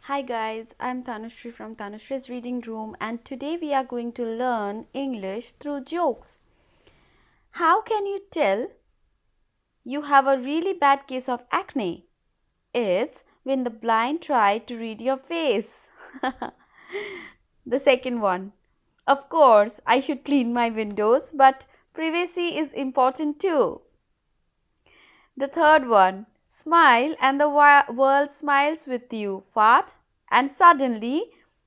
Hi guys, I'm Tanusree from Tanusree's Reading Room, and today we are going to learn English through jokes. How can you tell you have a really bad case of acne? It's when the blind try to read your face. The second one. Of course, I should clean my windows, but privacy is important too. The third one. Smile and the world smiles with you. Fart and suddenly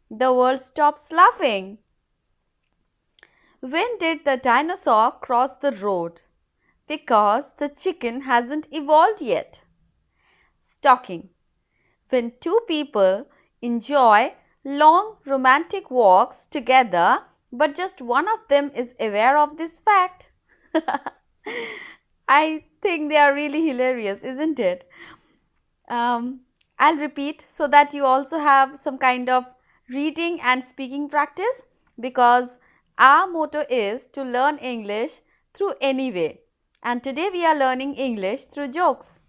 the world stops laughing. When did the dinosaur cross the road? Because the chicken hasn't evolved yet. Stalking. When two people enjoy long romantic walks together, but just one of them is aware of this fact. I think they are really hilarious, isn't it? I'll repeat so that you also have some kind of reading and speaking practice, because our motto is to learn English through any way. And today we are learning English through jokes.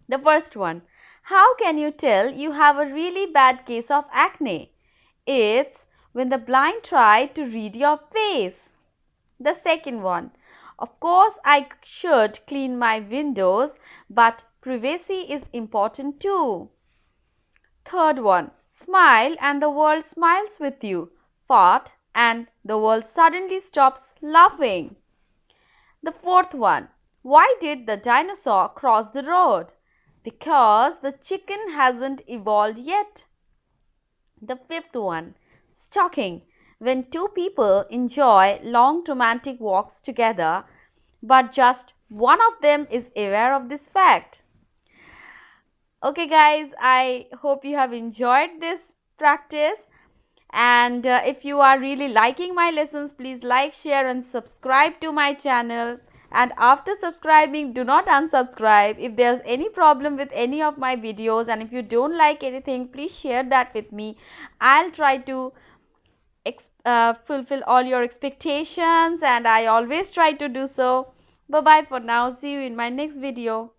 The first one. How can you tell you have a really bad case of acne? It's when the blind try to read your face. The second one. Of course, I should clean my windows, but privacy is important too. Third one. Smile and the world smiles with you. Fart and the world suddenly stops laughing. The fourth one. Why did the dinosaur cross the road? Because the chicken hasn't evolved yet. The fifth one. Stalking. When two people enjoy long romantic walks together, but just one of them is aware of this fact. Okay guys, I hope you have enjoyed this practice, and if you are really liking my lessons, please like, share and subscribe to my channel. And after subscribing, do not unsubscribe. If there's any problem with any of my videos and if you don't like anything, please share that with me. I'll try to fulfill all your expectations, and I always try to do so. Bye bye for now. See you in my next video.